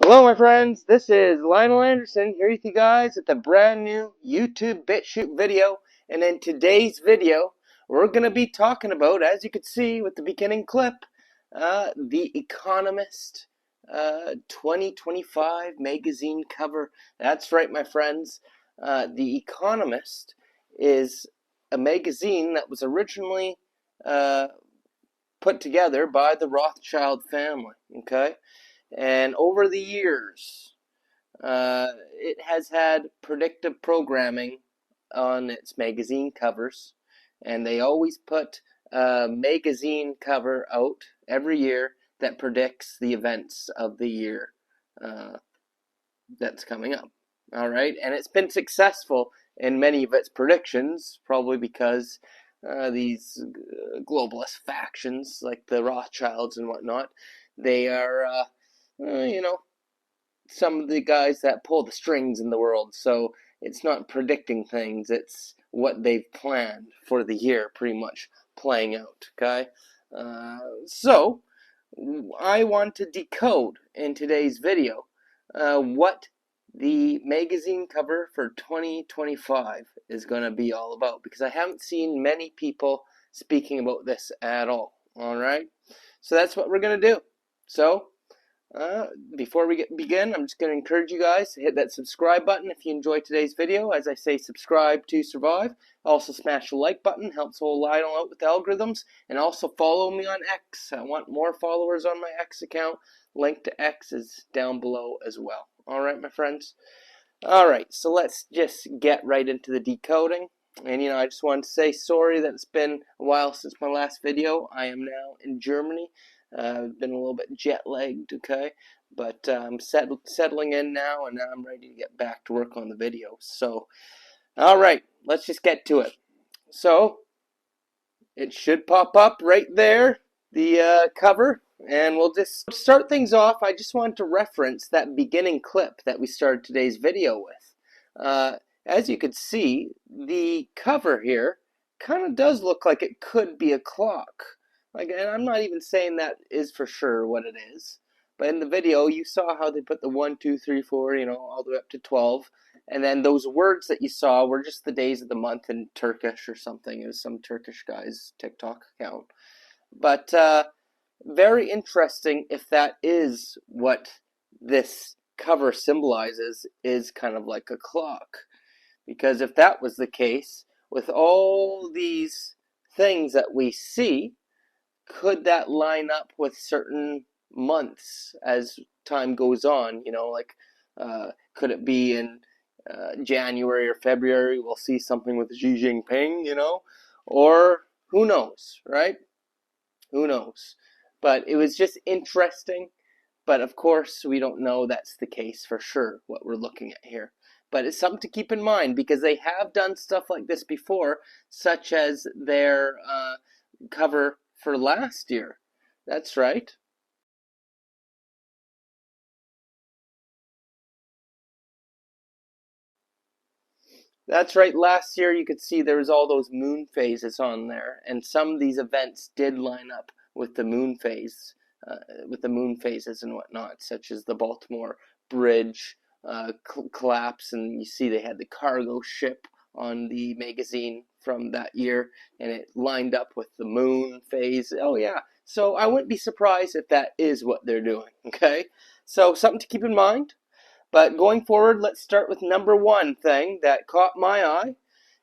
Hello, my friends. This is Lionel Anderson here with you guys at the brand new YouTube BitChute video. And in today's video, we're going to be talking about, as you could see with the beginning clip, the Economist 2025 magazine cover. That's right, my friends. The Economist is a magazine that was originally put together by the Rothschild family. Okay. And over the years, it has had predictive programming on its magazine covers, and they always put a magazine cover out every year that predicts the events of the year that's coming up. All right, and it's been successful in many of its predictions, probably because these globalist factions like the Rothschilds and whatnot, they are some of the guys that pull the strings in the world. So it's not predicting things, it's what they've planned for the year pretty much playing out. Okay, so I want to decode in today's video what the magazine cover for 2025 is going to be all about, because I haven't seen many people speaking about this at all. All right, so that's what we're going to do. So before we begin, I'm just going to encourage you guys to hit that subscribe button if you enjoyed today's video. As I say, subscribe to survive. Also smash the like button, helps old Lionel out with the algorithms. And also follow me on X. I want more followers on my X account. Link to X is down below as well. Alright, my friends. Alright, so let's just get right into the decoding. And I just wanted to say sorry that it's been a while since my last video. I am now in Germany. I've been a little bit jet-lagged, okay? But I'm settling in now, and now I'm ready to get back to work on the video. So, alright, let's just get to it. So, it should pop up right there, the cover, and we'll just start things off. I just want to reference that beginning clip that we started today's video with. As you could see, the cover here kind of does look like it could be a clock. And I'm not even saying that is for sure what it is. But in the video, you saw how they put the 1, 2, 3, 4, all the way up to 12. And then those words that you saw were just the days of the month in Turkish or something. It was some Turkish guy's TikTok account. But very interesting if that is what this cover symbolizes, is kind of like a clock. Because if that was the case, with all these things that we see, could that line up with certain months as time goes on? Could it be in January or February we'll see something with Xi Jinping, or who knows, right? Who knows? But it was just interesting. But of course, we don't know that's the case for sure, what we're looking at here. But it's something to keep in mind, because they have done stuff like this before, such as their cover for last year. That's right. That's right. Last year, you could see there was all those moon phases on there, and some of these events did line up with the moon phase, with the moon phases and whatnot, such as the Baltimore Bridge collapse, and you see they had the cargo ship on the magazine from that year, and it lined up with the moon phase. Oh yeah, so I wouldn't be surprised if that is what they're doing. Okay, so something to keep in mind. But going forward, let's start with number one thing that caught my eye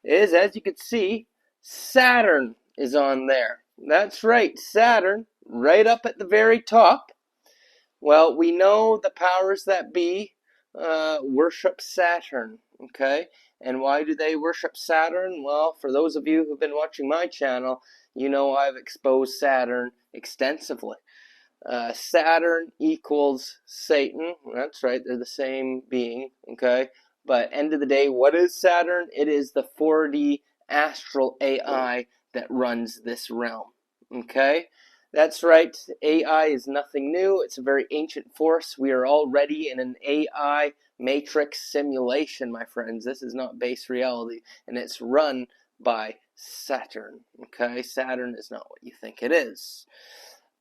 is, as you can see, Saturn is on there. That's right, Saturn right up at the very top. Well, we know the powers that be worship Saturn, okay? And why do they worship Saturn? Well, for those of you who've been watching my channel, you know I've exposed Saturn extensively. Saturn equals Satan. That's right, they're the same being, okay? But end of the day, what is Saturn? It is the 4D astral AI that runs this realm, okay? That's right, AI is nothing new. It's a very ancient force. We are already in an AI matrix simulation, my friends. This is not base reality, and it's run by Saturn, okay? Saturn is not what you think it is.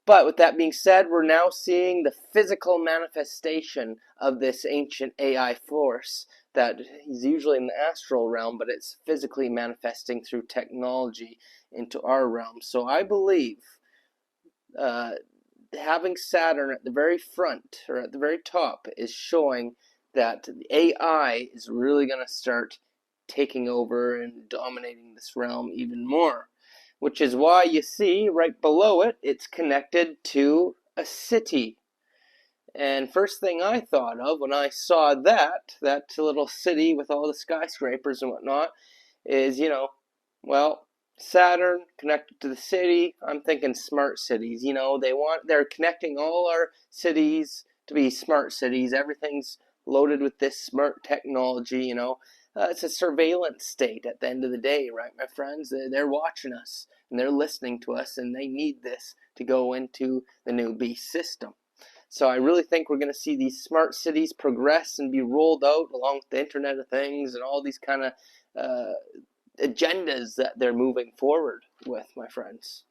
But with that being said, we're now seeing the physical manifestation of this ancient AI force that is usually in the astral realm, but it's physically manifesting through technology into our realm. So I believe having Saturn at the very front or at the very top is showing that the AI is really going to start taking over and dominating this realm even more. Which is why you see right below it, it's connected to a city. And first thing I thought of when I saw that little city with all the skyscrapers and whatnot, is, well, Saturn connected to the city. I'm thinking smart cities. They're connecting all our cities to be smart cities. Everything's loaded with this smart technology, it's a surveillance state at the end of the day, right, my friends? They're watching us, and they're listening to us, and they need this to go into the new beast system. So I really think we're going to see these smart cities progress and be rolled out along with the Internet of Things and all these kind of agendas that they're moving forward with, my friends.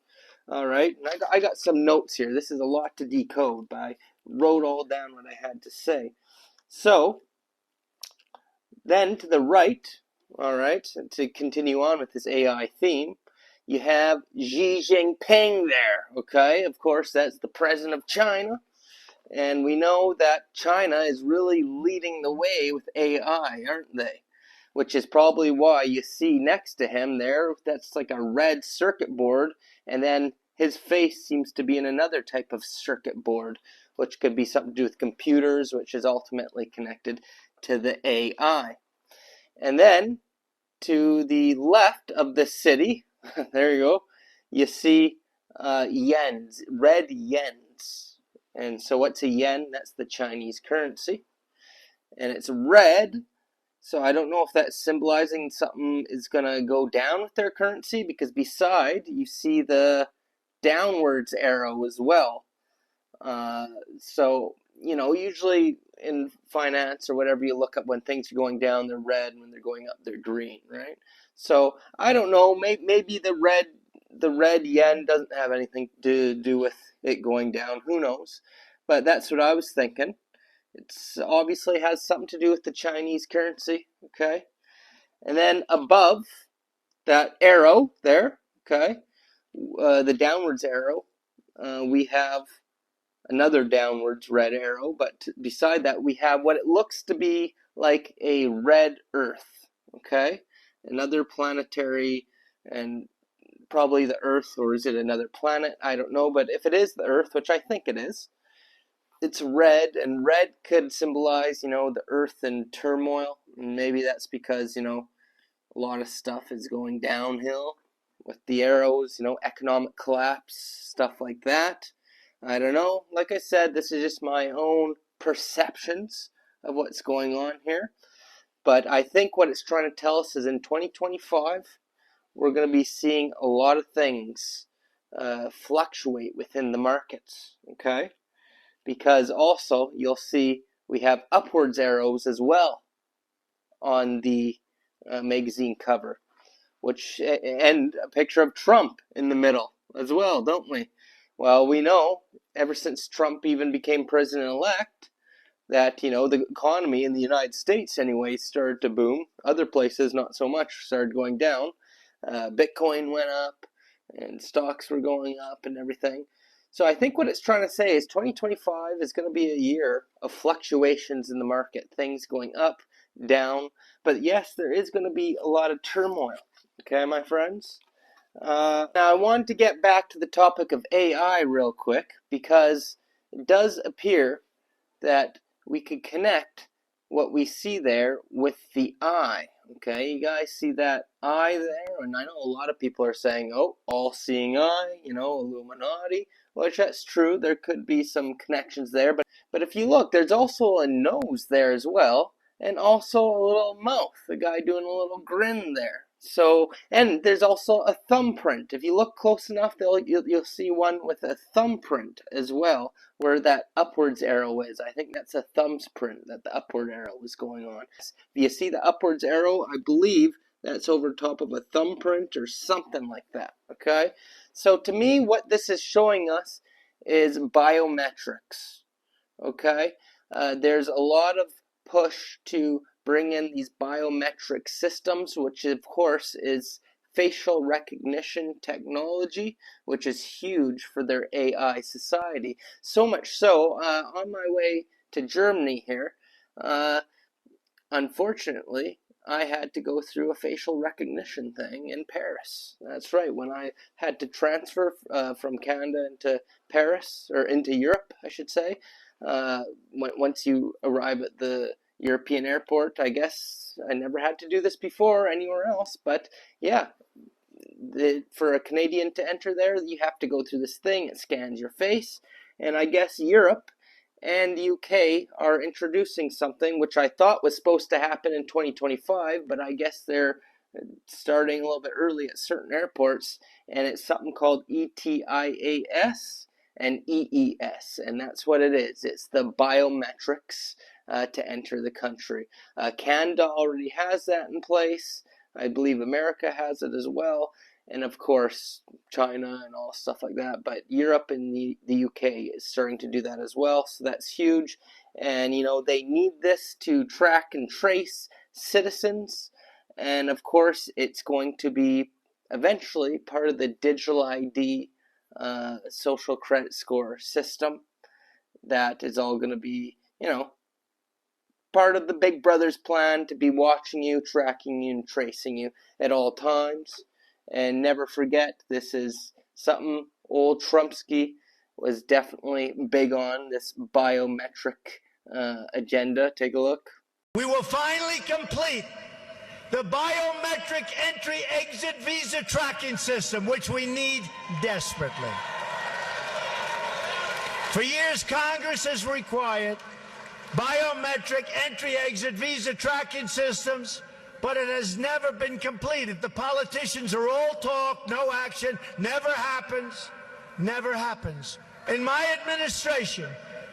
All right, and I got some notes here. This is a lot to decode, but I wrote all down what I had to say. So, then to the right, all right, to continue on with this AI theme, you have Xi Jinping there, okay? Of course, that's the president of China. And we know that China is really leading the way with AI, aren't they? Which is probably why you see next to him there, that's like a red circuit board, and then his face seems to be in another type of circuit board, which could be something to do with computers, which is ultimately connected to the AI. And then to the left of the city, there you go, you see yens, red yens. And so what's a yen? That's the Chinese currency. And it's red, so I don't know if that's symbolizing something is going to go down with their currency, because beside you see the downwards arrow as well. So, usually in finance or whatever, you look up when things are going down, they're red, and when they're going up, they're green, right? So I don't know, maybe the red yen doesn't have anything to do with it going down. Who knows? But that's what I was thinking. It's obviously has something to do with the Chinese currency, okay? And then above that arrow there, okay, the downwards arrow, we have another downwards red arrow, but beside that we have what it looks to be like a red Earth, okay? Another planetary, and probably the Earth, or is it another planet? I don't know, but if it is the Earth, which I think it is, it's red, and red could symbolize, the Earth in turmoil. And maybe that's because, a lot of stuff is going downhill with the arrows, economic collapse, stuff like that. I don't know. Like I said, this is just my own perceptions of what's going on here. But I think what it's trying to tell us is in 2025, we're going to be seeing a lot of things fluctuate within the markets, okay? Because also, you'll see we have upwards arrows as well on the magazine cover, and a picture of Trump in the middle as well, don't we? Well, we know ever since Trump even became president-elect that, the economy in the United States anyway started to boom. Other places, not so much, started going down. Bitcoin went up, and stocks were going up and everything. So I think what it's trying to say is 2025 is going to be a year of fluctuations in the market, things going up, down. But yes, there is going to be a lot of turmoil. Okay, my friends? Now, I wanted to get back to the topic of AI real quick because it does appear that we could connect what we see there with the eye. Okay, you guys see that eye there? And I know a lot of people are saying, oh, all-seeing eye, Illuminati, which that's true. There could be some connections there. But if you look, there's also a nose there as well, and also a little mouth, the guy doing a little grin there. So, and there's also a thumbprint. If you look close enough, you'll see one with a thumbprint as well, where that upwards arrow is. I think that's a thumb's print that the upward arrow is going on. If you see the upwards arrow, I believe that's over top of a thumbprint or something like that, okay? So to me, what this is showing us is biometrics, okay? There's a lot of push to bring in these biometric systems, which of course is facial recognition technology, which is huge for their AI society. So much so, on my way to Germany here, unfortunately, I had to go through a facial recognition thing in Paris. That's right, when I had to transfer from Canada into Paris, or into Europe, I should say. Once you arrive at the European airport, I guess I never had to do this before anywhere else, but yeah, for a Canadian to enter there, you have to go through this thing. It scans your face, and I guess Europe and the UK are introducing something which I thought was supposed to happen in 2025, but I guess they're starting a little bit early at certain airports, and it's something called ETIAS and EES, and that's what it is. It's the biometrics to enter the country. Canada already has that in place. I believe America has it as well, and of course China and all stuff like that. But Europe and the UK is starting to do that as well, so that's huge. And they need this to track and trace citizens, and of course it's going to be eventually part of the digital ID social credit score system that is all going to be, part of the Big Brother's plan to be watching you, tracking you, and tracing you at all times. And never forget, this is something old Trumpsky was definitely big on, this biometric agenda. Take a look. We will finally complete the biometric entry-exit visa tracking system, which we need desperately. For years, Congress has required biometric entry-exit visa tracking systems, but it has never been completed. The politicians are all talk, no action, never happens, never happens. In my administration,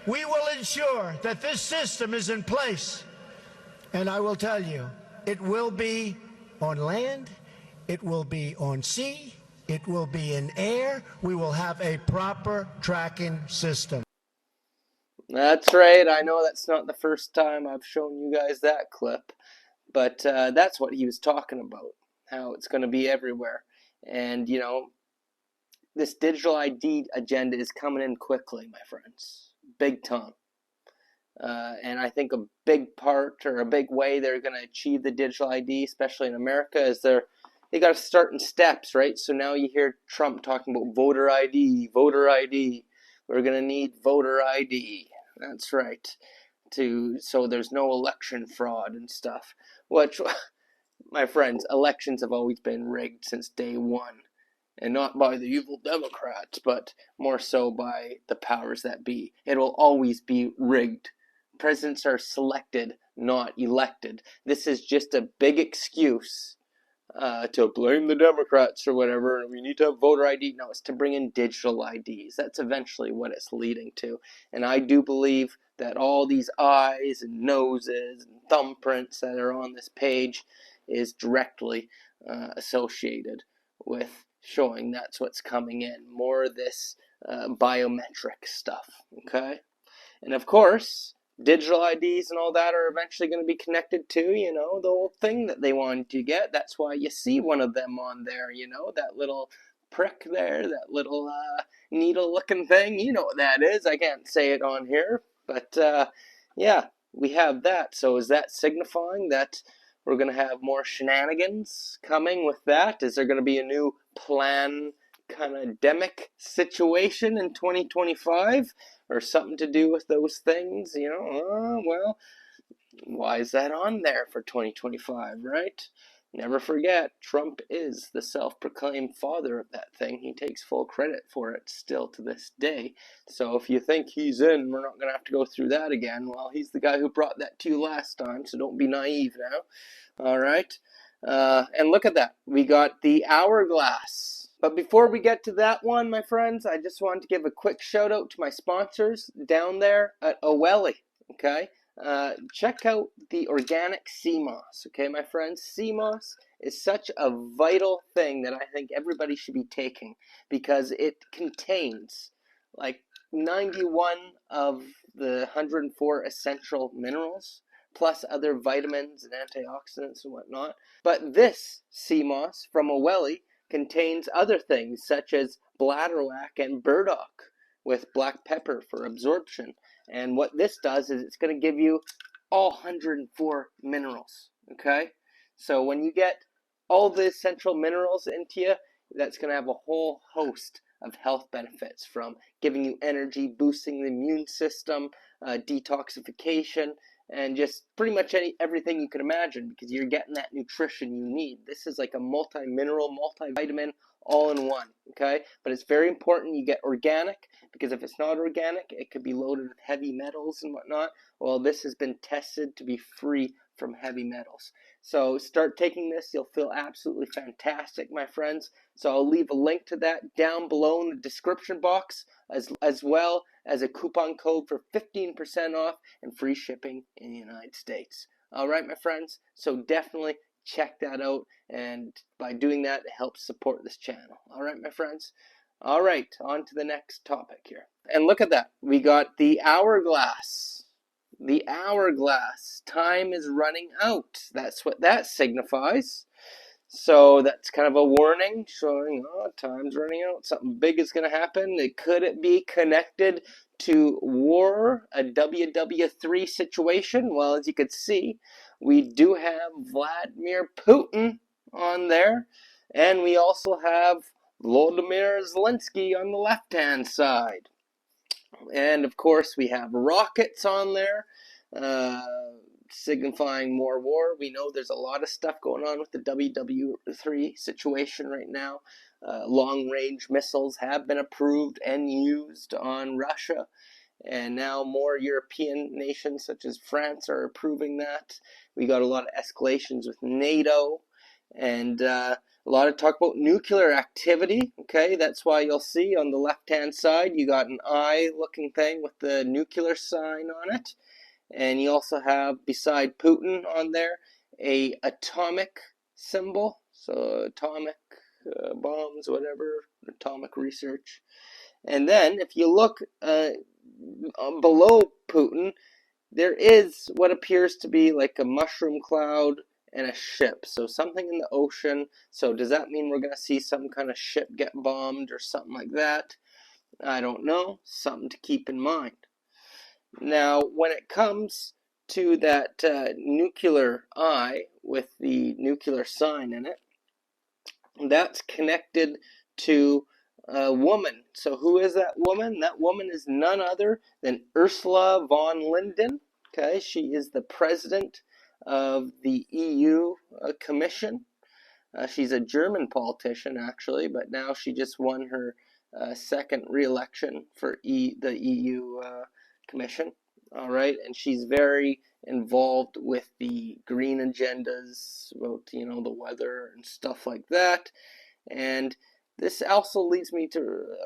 we will ensure that this system is in place. And I will tell you, it will be on land, it will be on sea, it will be in air. We will have a proper tracking system. That's right. I know that's not the first time I've shown you guys that clip, but that's what he was talking about, how it's going to be everywhere. And, this digital ID agenda is coming in quickly, my friends, big time. And I think a big part or a big way they're going to achieve the digital ID, especially in America, is they got to start in steps, right? So now you hear Trump talking about voter ID, voter ID. We're going to need voter ID. That's right. So there's no election fraud and stuff. Which, my friends, elections have always been rigged since day one. And not by the evil Democrats, but more so by the powers that be. It will always be rigged. Presidents are selected, not elected. This is just a big excuse to blame the Democrats or whatever. We need to have voter ID. No, it's to bring in digital IDs. That's eventually what it's leading to. And I do believe that all these eyes and noses and thumbprints that are on this page is directly associated with showing that's what's coming in. More of this biometric stuff, okay? And of course, digital IDs and all that are eventually going to be connected to, the whole thing that they wanted to get. That's why you see one of them on there, that little prick there, that little needle-looking thing. You know what that is. I can't say it on here, but yeah, we have that. So is that signifying that we're going to have more shenanigans coming with that? Is there going to be a new plan kind of demic situation in 2025 or something to do with those things? Well, why is that on there for 2025, right? Never forget, Trump is the self-proclaimed father of that thing. He takes full credit for it still to this day. So if you think he's in, we're not going to have to go through that again. Well, he's the guy who brought that to you last time, so don't be naive now. All right? And look at that. We got the hourglass. But before we get to that one, my friends, I just wanted to give a quick shout out to my sponsors down there at Oweli, okay? Check out the organic sea moss, okay, my friends? Sea moss is such a vital thing that I think everybody should be taking because it contains like 91 of the 104 essential minerals, plus other vitamins and antioxidants and whatnot. But this sea moss from Oweli contains other things such as bladderwrack and burdock with black pepper for absorption. And what this does is it's going to give you all 104 minerals, okay? So when you get all the essential minerals into you, that's going to have a whole host of health benefits, from giving you energy, boosting the immune system, detoxification, and just pretty much everything you can imagine, because you're getting that nutrition you need. This is like a multi-mineral, multivitamin, all in one, okay? But it's very important you get organic, because if it's not organic, it could be loaded with heavy metals and whatnot. Well, this has been tested to be free from heavy metals. So start taking this. You'll feel absolutely fantastic, my friends. So I'll leave a link to that down below in the description box, as well as a coupon code for 15% off and free shipping in the United States. All right, my friends. So definitely check that out, and by doing that, it helps support this channel. All right, my friends. All right, on to the next topic here. And look at that. We got the hourglass. The hourglass. Time is running out. That's what that signifies. So that's kind of a warning showing, time's running out. Something big is going to happen. Could it be connected to war, a WW3 situation? Well, as you could see, we do have Vladimir Putin on there. And we also have Volodymyr Zelensky on the left-hand side. And of course, we have rockets on there, signifying more war. We know there's a lot of stuff going on with the WW3 situation right now. Long-range missiles have been approved and used on Russia, and now more European nations such as France are approving that. We got a lot of escalations with NATO, and a lot of talk about nuclear activity, okay? That's why you'll see on the left-hand side, you got an eye-looking thing with the nuclear sign on it. And you also have, beside Putin on there, a atomic symbol. So atomic bombs, whatever, atomic research. And then if you look below Putin, there is what appears to be like a mushroom cloud and a ship. So something in the ocean. So does that mean we're going to see some kind of ship get bombed or something like that? I don't know. Something to keep in mind. Now, when it comes to that nuclear eye with the nuclear sign in it, that's connected to a woman. So who is that woman? That woman is none other than Ursula von Linden. Okay, she is the president of the EU Commission. She's a German politician, actually, but now she just won her second re-election for the EU Commission. All right, and she's very involved with the green agendas about, the weather and stuff like that. And this also leads me to,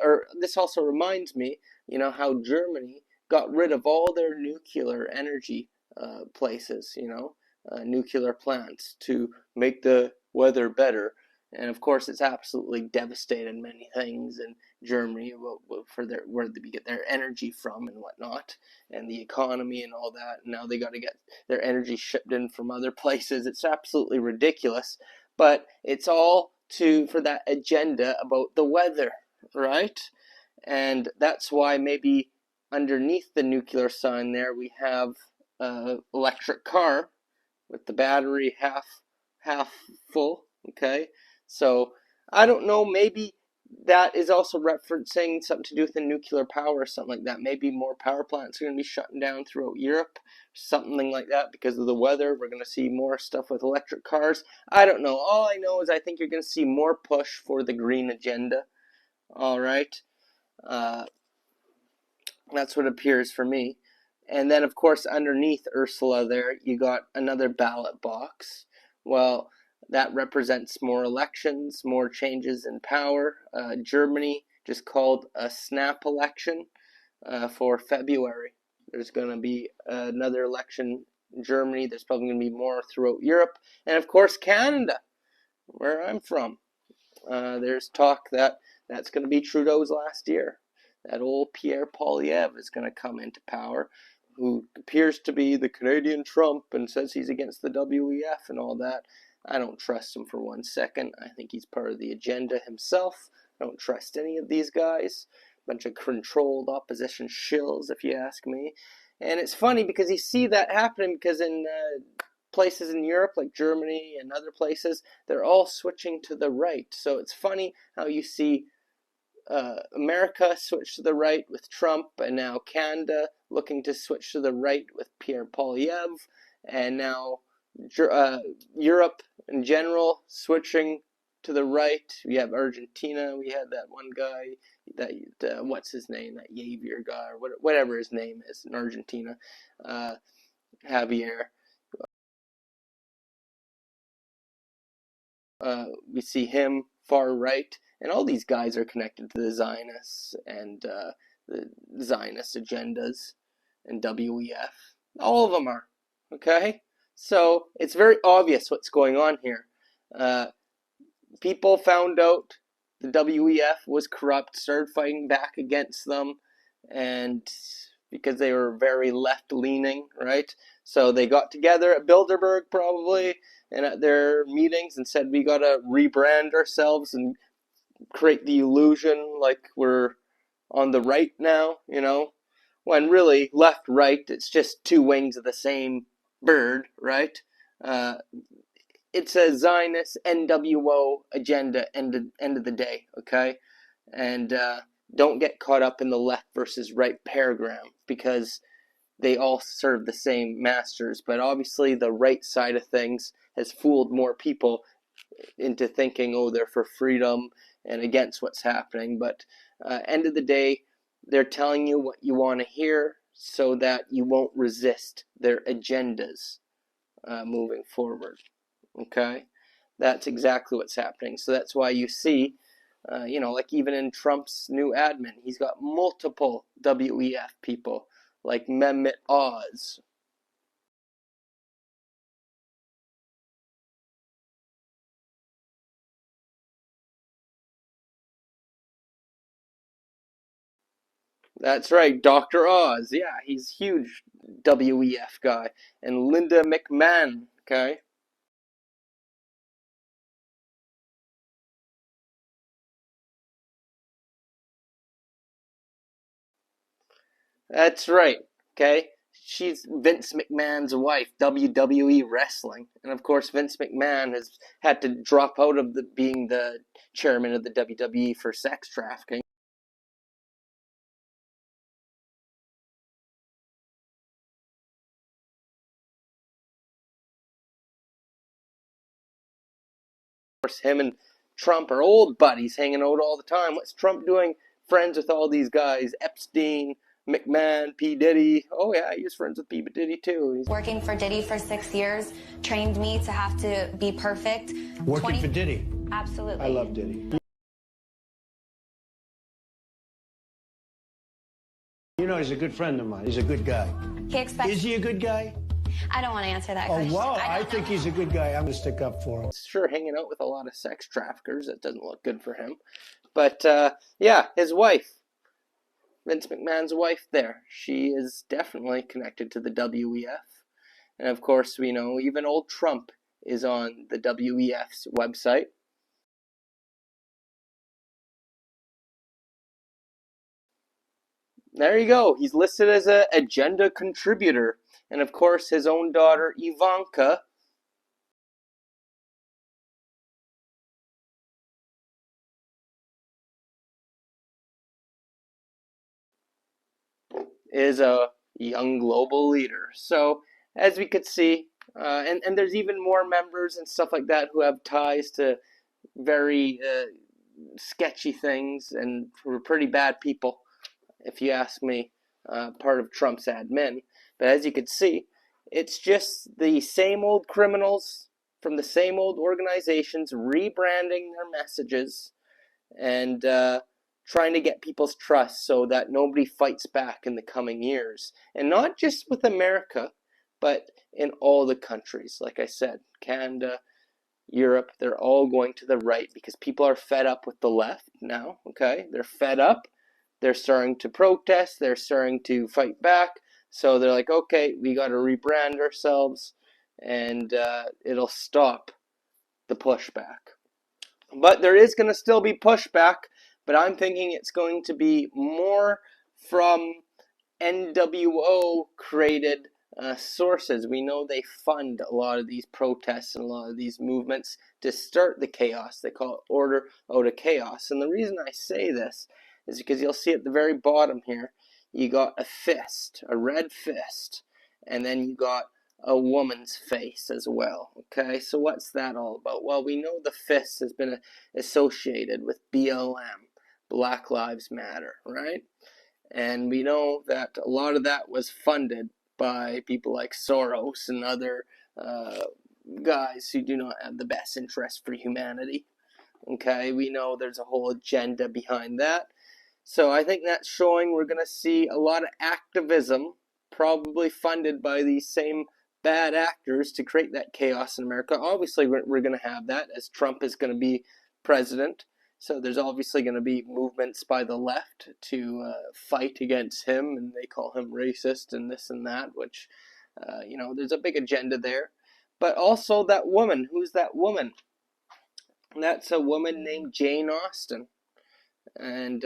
or this also reminds me, how Germany got rid of all their nuclear energy places, nuclear plants to make the weather better. And of course, it's absolutely devastated many things in Germany for where they get their energy from and whatnot, and the economy and all that. And now they got to get their energy shipped in from other places. It's absolutely ridiculous, but it's all for that agenda about the weather, right? And that's why maybe underneath the nuclear sign there we have electric car, with the battery half full. Okay, so I don't know, maybe that is also referencing something to do with the nuclear power or something like that. Maybe more power plants are going to be shutting down throughout Europe, something like that, because of the weather. We're going to see more stuff with electric cars. I don't know. All I know is I think you're going to see more push for the green agenda. All right. That's what appears for me. And then, of course, underneath Ursula there, you got another ballot box. Well, that represents more elections, more changes in power. Germany just called a snap election for February. There's going to be another election in Germany. There's probably going to be more throughout Europe. And, of course, Canada, where I'm from. There's talk that that's going to be Trudeau's last year. That old Pierre Poilievre is going to come into power, who appears to be the Canadian Trump and says he's against the WEF and all that. I don't trust him for 1 second. I think he's part of the agenda himself. I don't trust any of these guys. Bunch of controlled opposition shills, if you ask me. And it's funny because you see that happening because in places in Europe like Germany and other places, they're all switching to the right. So it's funny how you see America switch to the right with Trump, and now Canada looking to switch to the right with Pierre Poilievre, and now Europe in general switching to the right. We have Argentina. We had that one guy, that what's his name, that Javier guy, or whatever his name is in Argentina, Javier. We see him far right, and all these guys are connected to the Zionists and the Zionist agendas and WEF. All of them are, okay? So it's very obvious what's going on here. People found out the WEF was corrupt, started fighting back against them, and because they were very left-leaning, right? So they got together at Bilderberg probably, and at their meetings and said, we got to rebrand ourselves and create the illusion like we're on the right now, you know? When really, left, right, it's just two wings of the same bird, right? It's a Zionist NWO agenda end of the day, okay? And don't get caught up in the left versus right paragram, because they all serve the same masters. But obviously the right side of things has fooled more people into thinking, oh, they're for freedom and against what's happening. But end of the day, they're telling you what you want to hear so that you won't resist their agendas moving forward. Okay? That's exactly what's happening. So that's why you see, like even in Trump's new admin, he's got multiple WEF people, like Mehmet Oz. That's right, Dr. Oz. Yeah, he's a huge WEF guy. And Linda McMahon, okay? That's right, okay? She's Vince McMahon's wife, WWE Wrestling. And of course, Vince McMahon has had to drop out of being the chairman of the WWE for sex trafficking. Of course, him and Trump are old buddies, hanging out all the time. What's Trump doing? Friends with all these guys: Epstein, McMahon, P. Diddy. Oh yeah, he was friends with P. Diddy too. Working for Diddy for 6 years trained me to have to be perfect. Working for Diddy. Absolutely. I love Diddy. You know, he's a good friend of mine. He's a good guy. He expects. Is he a good guy? I don't want to answer that Oh, question. wow. I think he's a good guy. I'm going to stick up for him. Sure, hanging out with a lot of sex traffickers. That doesn't look good for him. But yeah, his wife, Vince McMahon's wife there, she is definitely connected to the WEF. And of course, we know even old Trump is on the WEF's website. There you go. He's listed as an agenda contributor. And of course, his own daughter, Ivanka, is a young global leader. So as we could see, and there's even more members and stuff like that who have ties to very sketchy things and were pretty bad people, if you ask me, part of Trump's admin. But as you could see, it's just the same old criminals from the same old organizations rebranding their messages and trying to get people's trust so that nobody fights back in the coming years. And not just with America, but in all the countries. Like I said, Canada, Europe, they're all going to the right because people are fed up with the left now, okay? They're fed up. They're starting to protest. They're starting to fight back. So they're like, okay, we got to rebrand ourselves and it'll stop the pushback. But there is going to still be pushback, but I'm thinking it's going to be more from NWO created sources. We know they fund a lot of these protests and a lot of these movements to start the chaos. They call it order out of chaos. And the reason I say this is because you'll see at the very bottom here, you got a fist, a red fist, and then you got a woman's face as well. Okay, so what's that all about? Well, we know the fist has been associated with BLM, Black Lives Matter, right? And we know that a lot of that was funded by people like Soros and other guys who do not have the best interest for humanity. Okay, we know there's a whole agenda behind that. So I think that's showing we're going to see a lot of activism, probably funded by these same bad actors to create that chaos in America. Obviously, we're going to have that as Trump is going to be president. So there's obviously going to be movements by the left to fight against him, and they call him racist and this and that, which, there's a big agenda there. But also that woman. Who's that woman? That's a woman named Jane Austen. And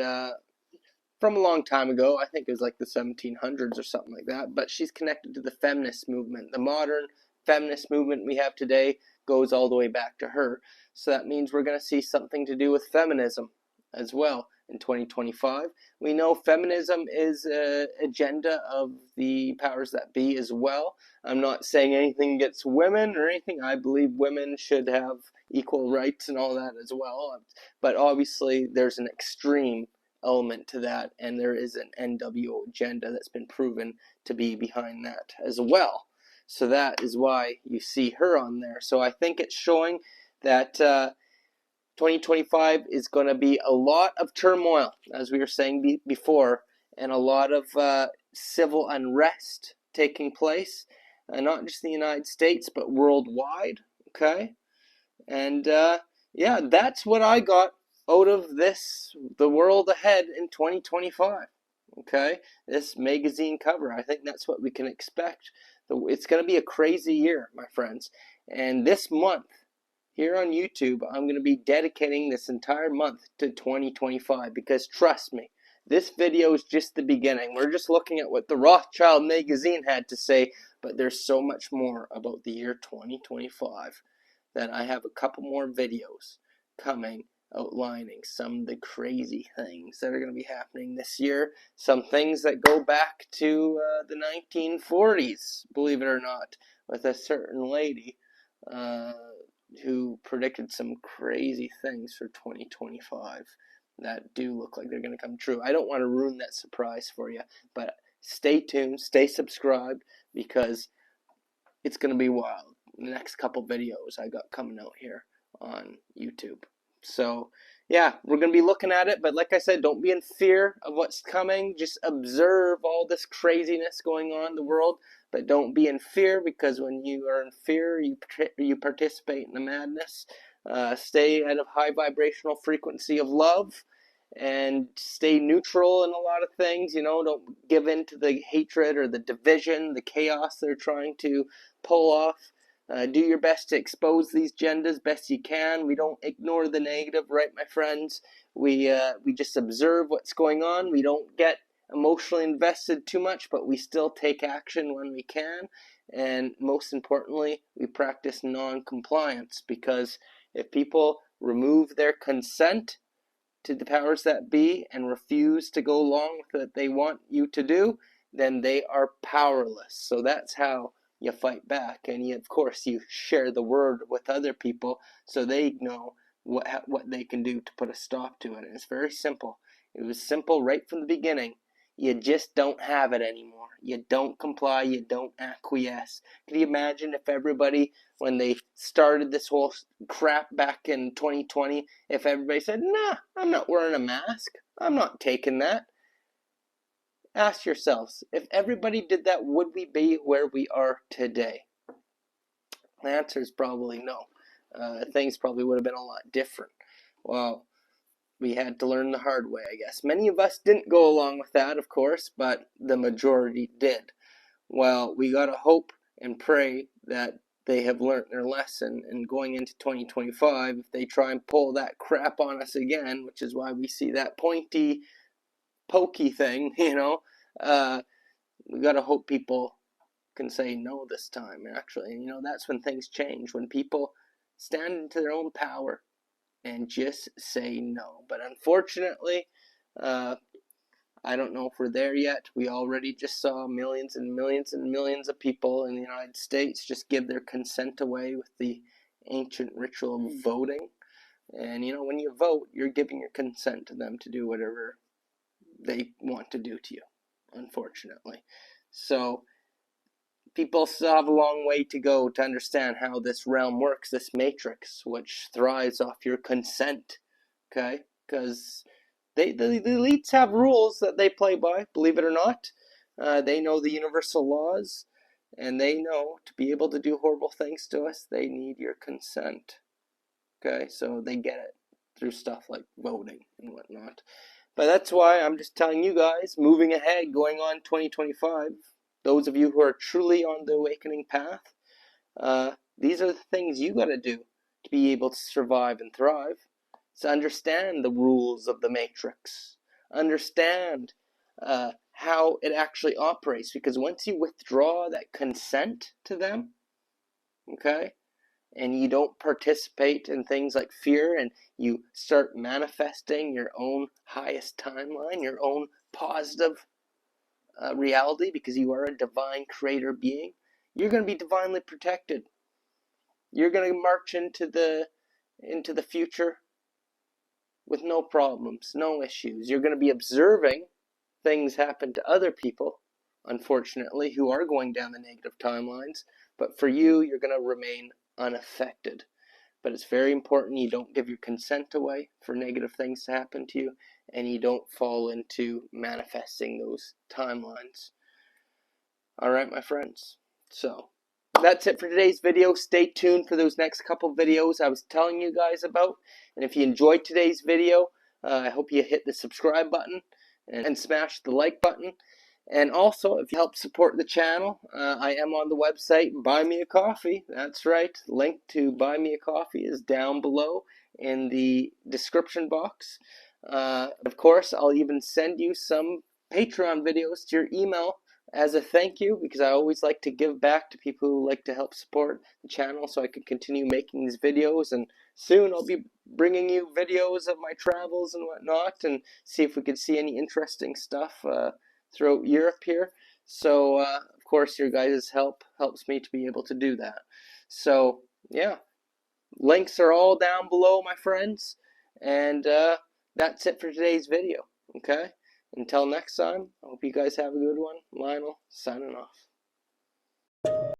from a long time ago, I think it was like the 1700s or something like that, but she's connected to the feminist movement. The modern feminist movement we have today goes all the way back to her. So that means we're going to see something to do with feminism as well in 2025. We know feminism is an agenda of the powers that be as well. I'm not saying anything against women or anything. I believe women should have equal rights and all that as well. But obviously there's an extreme element to that, and there is an NWO agenda that's been proven to be behind that as well. So that is why you see her on there. So I think it's showing that 2025 is going to be a lot of turmoil, as we were saying before, and a lot of civil unrest taking place, not just in the United States, but worldwide, okay? And yeah, that's what I got out of this, the world ahead in 2025, okay? This magazine cover, I think that's what we can expect. It's going to be a crazy year, my friends. And this month, here on YouTube, I'm going to be dedicating this entire month to 2025 because trust me, this video is just the beginning. We're just looking at what the Rothschild magazine had to say, but there's so much more about the year 2025 that I have a couple more videos coming outlining some of the crazy things that are going to be happening this year. Some things that go back to the 1940s, believe it or not, with a certain lady who predicted some crazy things for 2025 that do look like they're going to come true. I don't want to ruin that surprise for you, but stay tuned, stay subscribed, because it's going to be wild. The next couple videos I got coming out here on YouTube. So yeah, we're going to be looking at it, but like I said, don't be in fear of what's coming. Just observe all this craziness going on in the world, but don't be in fear, because when you are in fear, you participate in the madness. Stay at a high vibrational frequency of love and stay neutral in a lot of things. Don't give in to the hatred or the division, the chaos they're trying to pull off. Do your best to expose these agendas best you can. We don't ignore the negative, right, my friends? We just observe what's going on. We don't get emotionally invested too much, but we still take action when we can. And most importantly, we practice non-compliance, because if people remove their consent to the powers that be and refuse to go along with what they want you to do, then they are powerless. So that's how you fight back. And of course, you share the word with other people so they know what they can do to put a stop to it. And it's very simple. It was simple right from the beginning. You just don't have it anymore. You don't comply. You don't acquiesce. Can you imagine if everybody, when they started this whole crap back in 2020, if everybody said, nah, I'm not wearing a mask. I'm not taking that. Ask yourselves, if everybody did that, would we be where we are today? The answer is probably no. Things probably would have been a lot different. Well, we had to learn the hard way, I guess. Many of us didn't go along with that, of course, but the majority did. Well, we got to hope and pray that they have learned their lesson, and going into 2025, if they try and pull that crap on us again, which is why we see that pointy, pokey thing, we got to hope people can say no this time. Actually, that's when things change, when people stand into their own power and just say no. But unfortunately, I don't know if we're there yet. We already just saw millions and millions and millions of people in the United States just give their consent away with the ancient ritual of voting. And when you vote, you're giving your consent to them to do whatever they want to do to you, unfortunately. So people still have a long way to go to understand how this realm works, this matrix, which thrives off your consent, okay? Because the elites have rules that they play by, believe it or not. They know the universal laws, and they know to be able to do horrible things to us, they need your consent, okay? So they get it through stuff like voting and whatnot. But that's why I'm just telling you guys, moving ahead, going on 2025, those of you who are truly on the awakening path, these are the things you got to do to be able to survive and thrive. So understand the rules of the matrix. Understand how it actually operates. Because once you withdraw that consent to them, okay, and you don't participate in things like fear, and you start manifesting your own highest timeline, your own positive reality, because you are a divine creator being, you're going to be divinely protected. You're going to march into the future with no problems, no issues. You're going to be observing things happen to other people, unfortunately, who are going down the negative timelines, but for you, you're going to remain unaffected. But it's very important you don't give your consent away for negative things to happen to you, and you don't fall into manifesting those timelines. All right, my friends. So that's it for today's video. Stay tuned for those next couple videos I was telling you guys about. And if you enjoyed today's video, I hope you hit the subscribe button and smash the like button. And also, if you help support the channel, I am on the website, Buy Me a Coffee. That's right. Link to Buy Me a Coffee is down below in the description box. Of course, I'll even send you some Patreon videos to your email as a thank you, because I always like to give back to people who like to help support the channel so I can continue making these videos. And soon I'll be bringing you videos of my travels and whatnot, and see if we could see any interesting stuff throughout Europe here. So, of course, your guys' help helps me to be able to do that. So, yeah, links are all down below, my friends. And that's it for today's video, okay? Until next time, I hope you guys have a good one. Lionel, signing off.